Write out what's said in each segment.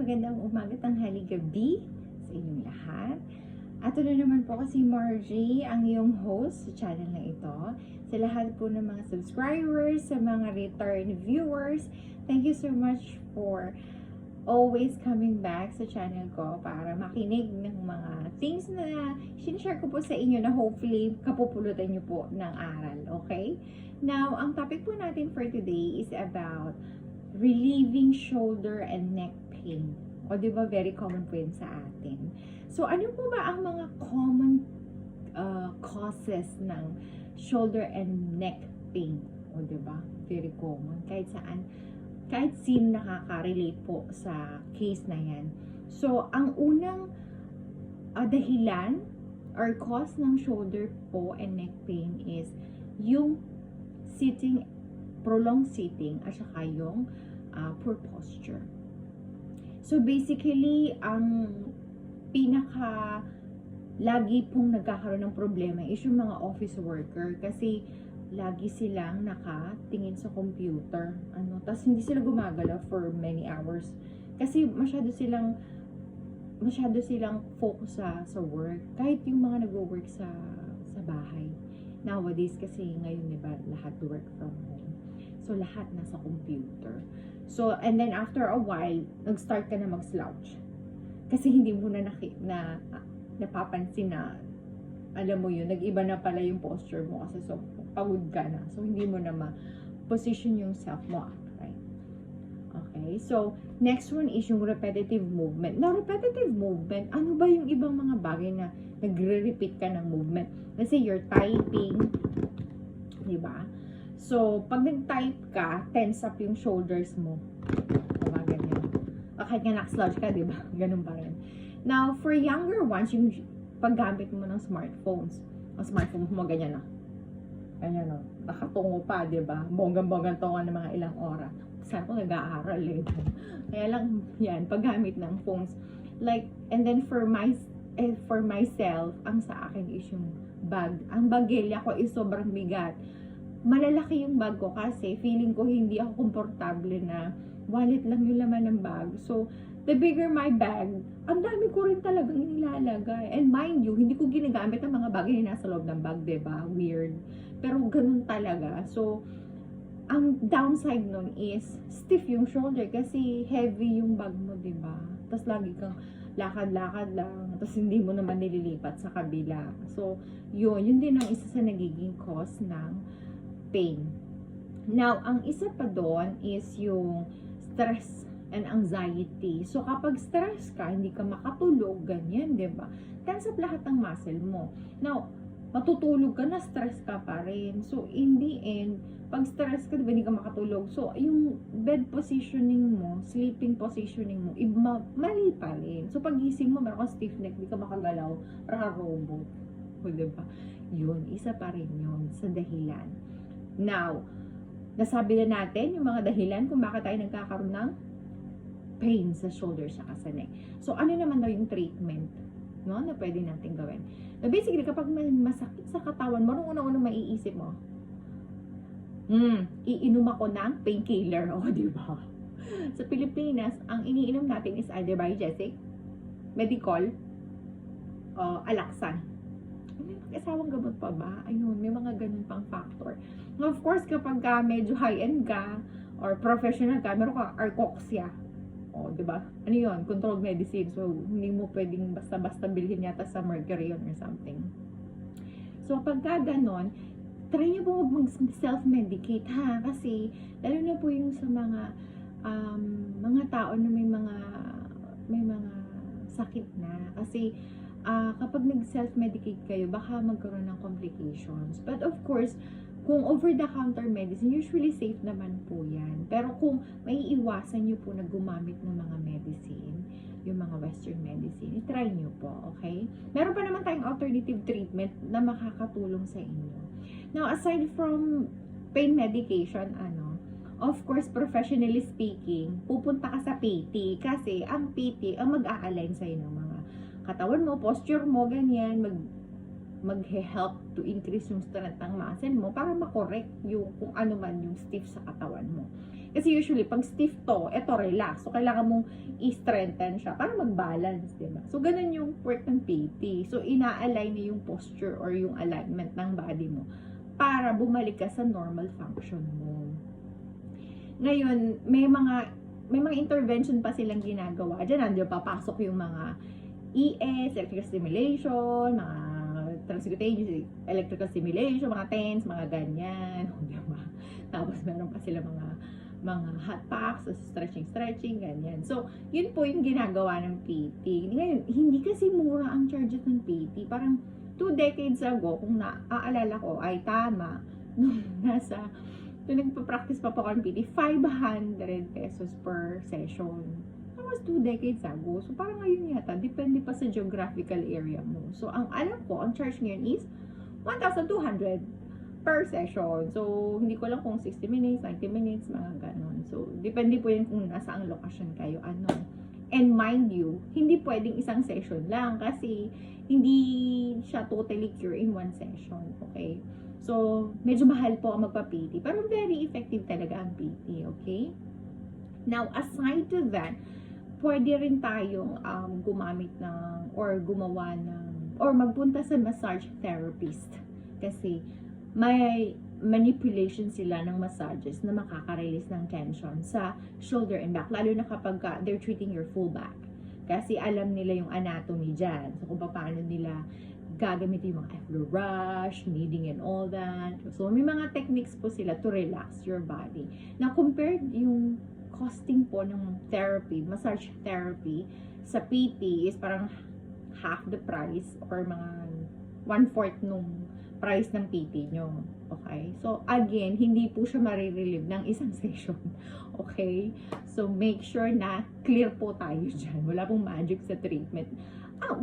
magandang umaga, tanghali, gabi sa inyong lahat. At na naman po kasi Margie, ang iyong host sa channel na ito. Sa lahat po ng mga subscribers, sa mga return viewers, thank you so much for always coming back sa channel ko para makinig ng mga things na sinishare ko po sa inyo na hopefully kapupulutan nyo po ng aral, okay? Now, ang topic po natin for today is about relieving shoulder and neck pain. O, di ba, very common po yun sa atin. So, ano po ba ang mga common causes ng shoulder and neck pain? O, di ba? Very common. Kahit sino nakaka-relate po sa case na yan. So, ang unang dahilan or cause ng shoulder po and neck pain is yung prolonged sitting at saka yung poor posture. So basically, ang lagi pong nagkakaroon ng problema is yung mga office worker kasi lagi silang nakatingin sa computer. Tapos hindi sila gumagalaw for many hours kasi masyado silang focus sa work. Kahit yung mga nag-work sa bahay. Nowadays kasi ngayon, diba, lahat work from home. So, lahat nasa computer. So, and then after a while, nag-start ka na mag-slouch. Kasi hindi mo na napapansin na, alam mo yun, nag-iba na pala yung posture mo kasi so, pagod ka na. So, hindi mo na ma-position yung self mo upright. Okay? So, next one is yung repetitive movement. Now, repetitive movement, ano ba yung ibang mga bagay na nagre-repeat ka ng movement? Let's say, you're typing, diba? So, pag nag-type ka, tense up yung shoulders mo. Diba, ganyan. Kahit nga nak-slouch ka, diba? Ganun pa rin. Now, for younger ones, yung paggamit mo ng smartphones. Ang smartphone mo, ganyan na. Ganyan na. Nakatungo pa, diba? Bonggang-bonggang tunga ng mga ilang oras. Saan ko nag-aaral eh. Kaya lang, yan, paggamit ng phones. Like, and then for myself, ang sa akin is yung bag. Ang bagilya ko is sobrang bigat. Malalaki yung bag ko kasi feeling ko hindi ako komportable na wallet lang yung laman ng bag. So, the bigger my bag, ang dami ko rin talagang inilalagay. And mind you, hindi ko ginagamit ang mga bagay na nasa loob ng bag, diba? Weird. Pero ganun talaga. So, ang downside nun is stiff yung shoulder kasi heavy yung bag mo, diba? Tapos lagi kang lakad-lakad lang. Tapos hindi mo naman nililipat sa kabila. So, yun din ang isa sa nagiging cause ng pain. Now, ang isa pa doon is yung stress and anxiety. So, kapag stress ka, hindi ka makatulog, ganyan, diba? Tense up lahat ng muscle mo. Now, matutulog ka na, stress ka pa rin. So, in the end, pag stress ka, diba, hindi ka makatulog. So, yung bed positioning mo, sleeping positioning mo, mali pa rin. So, pag gising mo, meron ka stiff neck, hindi ka makagalaw, para robot. O, diba? Yun, isa pa rin yun sa dahilan. Now, nasabi na natin yung mga dahilan kung bakit tayo nagkakaroon ng pain sa shoulders at sa neck. So, ano naman daw yung treatment, no, na pwede natin gawin? So, basically, kapag may masakit sa katawan mo, unang-unang maiisip mo, iinom ako ng painkiller. O, diba? Sa Pilipinas, ang iniinom natin is either Biogesic, Medicol, Alaxan. May mag-asawang gamot pa ba? Ayun, may mga ganun pang factor. Of course, kapag medyo high-end ka, or professional ka, meron ka Arcoxia. O, diba? Ano yun? Controlled medicine. So, hindi mo pwedeng basta-basta bilhin yata sa Mercury or something. So, pagka ganon, try nyo po mag-self-medicate, ha? Kasi, lalo na po yung sa mga tao na may mga sakit na. Kasi, kapag nag-self-medicate kayo, baka magkaroon ng complications. But of course, kung over-the-counter medicine, usually safe naman po yan. Pero kung maiiwasan nyo po na gumamit ng mga medicine, yung mga western medicine, try nyo po, okay? Meron pa naman tayong alternative treatment na makakatulong sa inyo. Now, aside from pain medication, of course, professionally speaking, pupunta ka sa PT kasi ang PT ang mag-a-align sa'yo ng mga katawan mo, posture mo, ganyan, mag-help to increase yung strength ng muscle mo para makorek yung kung ano man yung stiff sa katawan mo. Kasi usually, pag stiff to, eto relax. So, kailangan mong i-strengthen siya para mag-balance, diba? So, ganun yung work ng PT. So, ina-align niya yung posture or yung alignment ng body mo para bumalik ka sa normal function mo. Ngayon, may mga intervention pa silang ginagawa. Diyan, nandiyo papasok yung mga ES, electrical stimulation, mga transcutaneous electrical stimulation, mga TENS, mga ganyan. Diba? Tapos meron pa sila mga hot packs, stretching, ganyan. So, yun po yung ginagawa ng PT. Ngayon, hindi kasi mura ang charges ng PT. Parang 2 decades ago, kung naaalala ko, ay tama, nung nagpa-practice pa po ako ng PT, 500 pesos per session. That was 2 decades ago. So, parang ngayon yata, depende pa sa geographical area mo. So, ang alam ko, ang charge ngayon is 1,200 per session. So, hindi ko lang kung 60 minutes, 90 minutes, mga ganon. So, depende po yun kung nasa ang location kayo, ano. And mind you, hindi pwedeng isang session lang kasi hindi siya totally cure in one session, okay? So, medyo mahal po ang magpa-PT, pero very effective talaga ang PT, okay? Now, aside to that, pwede rin tayong gumamit ng, or gumawa ng, or magpunta sa massage therapist. Kasi, may manipulation sila ng massages na makaka-release ng tension sa shoulder and back, lalo na kapag they're treating your full back. Kasi alam nila yung anatomy dyan. So, kung paano nila gagamitin yung mga Effleur rush, kneading and all that. So, may mga techniques po sila to relax your body. Now, compared yung costing po ng therapy, massage therapy, sa PT is parang half the price or mga 1/4 nung price ng PT nyo. Okay? So, again, hindi po siya marirelieve ng isang session. Okay? So, make sure na clear po tayo dyan. Wala pong magic sa treatment.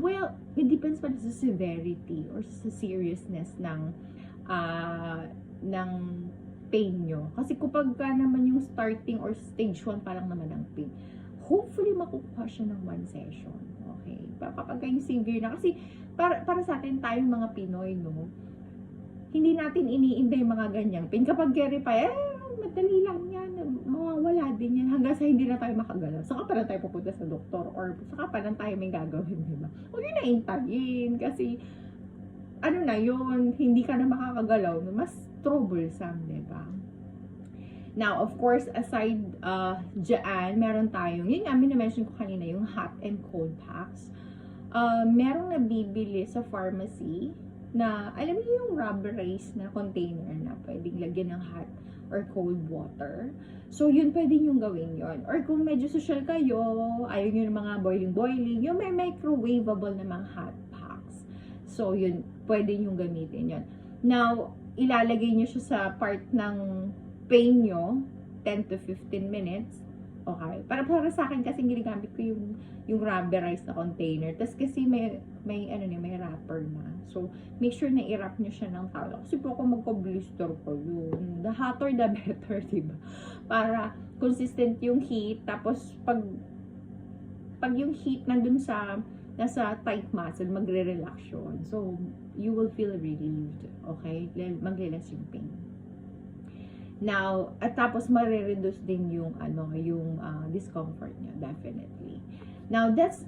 Well, it depends pa sa severity or sa seriousness ng pain nyo. Kasi kapag naman yung starting or stage 1 pa lang naman ng pain, hopefully makukuha siya ng 1 session. Okay? Kapag yung severe na, kasi para sa atin tayong mga Pinoy, no, hindi natin iniinda yung mga ganyang pain. Kapag carry pa, madali lang yan, mawawala din yan hanggang sa hindi na tayo makagalaw. Saka pa lang tayo pupunta sa doktor or saka pa lang tayo may gagawin, diba? Huwag yun na intayin kasi ano na yun, hindi ka na makakagalaw, mas troublesome, diba? Now, of course, aside dyan, meron tayong, yun nga, na-mention ko kanina, yung hot and cold packs. Merong nabibili sa pharmacy na, alam niyo yung rubberized na container na pwedeng lagyan ng hot or cold water. So, yun pwede nyo gawin yun. Or kung medyo social kayo, ayaw nyo ng mga boiling, yung may microwavable na mga hot packs. So, yun, pwede nyo gamitin yun. Now, ilalagay nyo siya sa part ng pain nyo, 10 to 15 minutes. Okay? Para sa akin kasi ginagamit ko yung rubberized na container. Tapos kasi may wrapper na. So, make sure na i-wrap nyo siya ng towel. Kasi po ako magka-blister ko yun. The hotter, the better, diba? Para consistent yung heat. Tapos, pag yung heat nandun nasa tight muscle, magre-relax yun. So, you will feel relieved. Okay? Magle-less yung pain. Now, at tapos marireduce din yung discomfort niya, definitely. Now, that's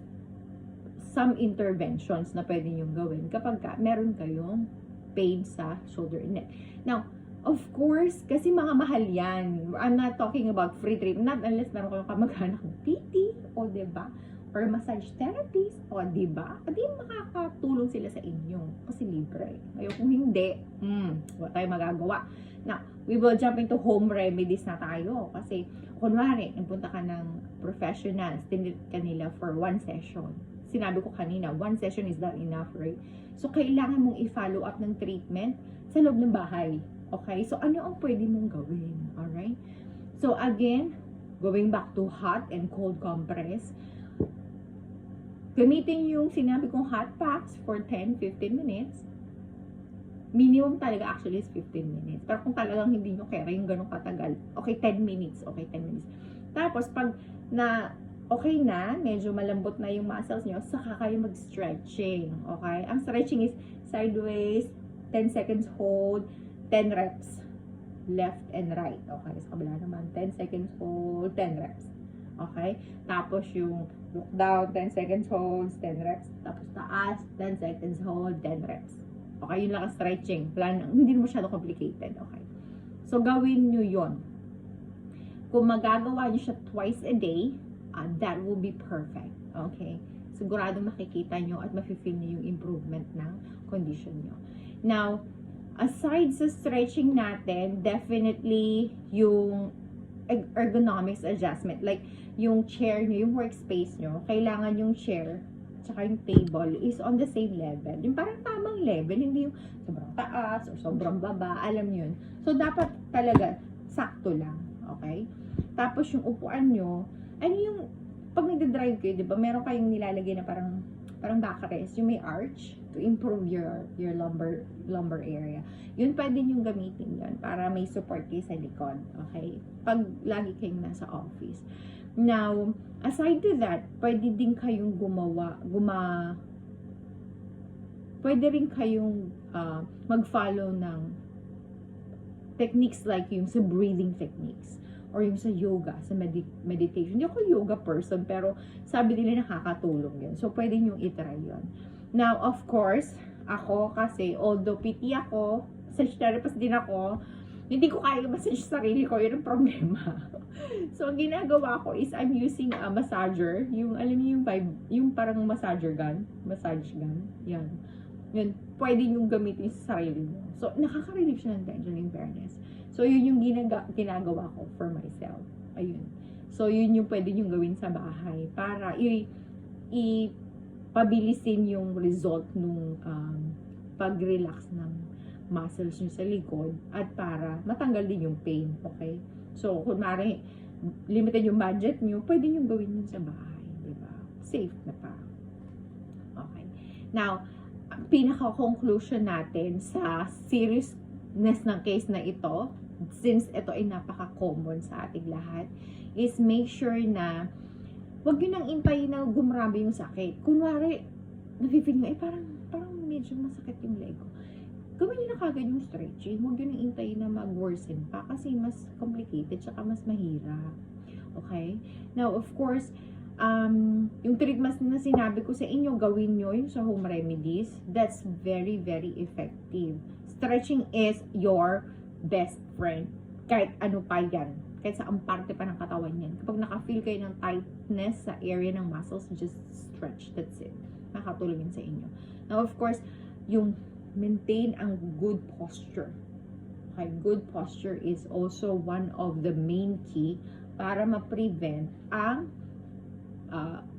some interventions na pwede nyo gawin kapag meron kayong pain sa shoulder and neck. Now, of course, kasi mga mahal yan. I'm not talking about free treatment, not unless meron kayong kamag-anak ng PT, o diba? Or massage therapist, o diba? At di makakatulong sila sa inyo kasi libre. Ngayon kung hindi, wala tayong magagawa. Now, we will jump into home remedies na tayo. Kasi, kunwari, nagpunta ka ng professionals, tinit ka nila for 1 session. Sinabi ko kanina, 1 session is not enough, right? So, kailangan mong i-follow up ng treatment sa loob ng bahay. Okay? So, ano ang pwede mong gawin? Alright? So, again, going back to hot and cold compress, gamitin yung sinabi kong hot packs for 10-15 minutes. Minimum talaga actually is 15 minutes. Pero kung talagang hindi nyo kaya yung ganun katagal, okay, 10 minutes. Okay, 10 minutes. Tapos, pag okay na, medyo malambot na yung muscles nyo, saka kayo mag-stretching. Okay? Ang stretching is sideways, 10 seconds hold, 10 reps. left and right. Okay, sa kabila naman, 10 seconds hold, 10 reps. Okay, tapos yung look down, 10 seconds hold, 10 reps. Tapos taas, 10 seconds hold, 10 reps. Okay, yun lang ang stretching. Hindi masyado complicated. Okay, so gawin nyo yon. Kung magagawa nyo siya twice a day, that will be perfect. Okay, sigurado makikita nyo at mafe-feel nyo yung improvement ng condition nyo. Now, aside sa stretching natin, definitely yung ergonomics adjustment, like yung chair nyo, yung workspace nyo, kailangan yung chair tsaka yung table is on the same level. Yung parang tamang level, hindi yung sobrang taas o sobrang baba, alam nyo yun. So, dapat talaga sakto lang. Okay? Tapos yung upuan nyo, ano yung pag nagda-drive kayo, di ba, meron kayong nilalagay na parang backrest, yung may arch to improve your lumbar area. Yun, pwede nyo gamitin yun para may support kayo sa likod. Okay? Pag lagi kayong nasa office. Now, aside to that, pwede din kayong pwede rin kayong mag-follow ng techniques like yung sa breathing techniques or yung sa yoga, sa meditation. Hindi ako yoga person, pero sabi nila nakakatulong yun. So, pwede nyo itry yun. Now, of course, ako kasi, although PT ako, massage therapist din ako, hindi ko kaya massage sarili ko, yun ang problema. So, ang ginagawa ko is I'm using a massager, yung, alam niyo yung parang massage gun, yan. Yun, pwede nyo gamitin sa sarili mo. So, nakaka-relieve siya ng tension, in fairness. So, yun yung ginagawa ko for myself. Ayun. So, yun yung pwede nyo gawin sa bahay para ipabilisin yung result nung pag-relax ng muscles nyo sa likod at para matanggal din yung pain. Okay? So, kunwari, limited yung budget nyo, pwede nyo gawin yun sa bahay. Diba? Safe na pa. Okay. Now, pinaka-conclusion natin sa seriousness ng case na ito, since ito ay napaka-common sa ating lahat, is make sure na wag yun nang intayin na gumrabe yung sakit. Kunwari, nafe-feel nyo, parang medyo masakit yung leg ko. Gawin nyo na kagad yung stretching. Huwag yun nang intayin na mag-worsen pa kasi mas complicated tsaka mas mahirap. Okay? Now, of course, yung treatments na sinabi ko sa inyo, gawin nyo yung sa home remedies. That's very, very effective. Stretching is your best friend. Kahit ano pa yan. Kahit sa ang parte pa ng katawan yan. Kapag naka-feel kayo ng tightness sa area ng muscles, just stretch. That's it. Nakatulong yun sa inyo. Now, of course, yung maintain ang good posture. Okay, good posture is also one of the main key para ma-prevent ang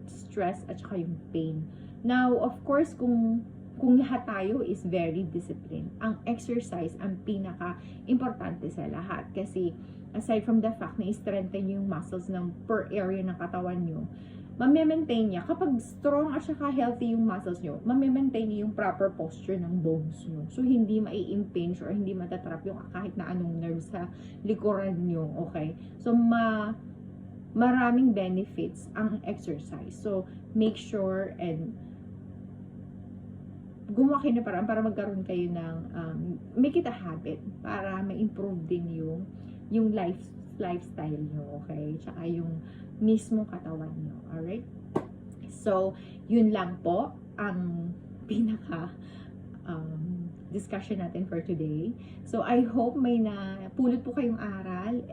stress at saka yung pain. Now, of course, kung lahat tayo is very disciplined, ang exercise ang pinaka-importante sa lahat. Kasi, aside from the fact na i-strengthen yung muscles ng per area ng katawan nyo, mame-maintain niya. Kapag strong at saka healthy yung muscles nyo, mame-maintain niya yung proper posture ng bones nyo. So, hindi mai-impinge or hindi matatrap yung kahit na anong nerve sa likuran nyo. Okay? So, maraming benefits ang exercise. So, make sure and gumawa kayo na paraan para magkaroon kayo ng make it a habit para ma-improve din yung lifestyle nyo, okay? Tsaka yung mismo katawan nyo, alright? So, yun lang po ang pinaka discussion natin for today. So, I hope may napulot po kayong aral.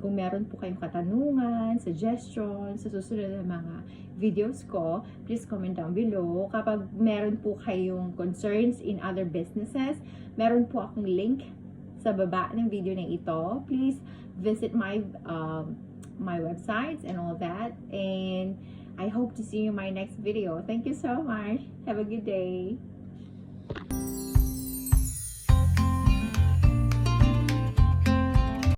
Kung meron po kayong katanungan, suggestions sa susunod na mga videos ko, please comment down below. Kapag meron po kayong concerns in other businesses, meron po akong link sa baba ng video na ito. Please visit my websites and all that. And I hope to see you in my next video. Thank you so much. Have a good day.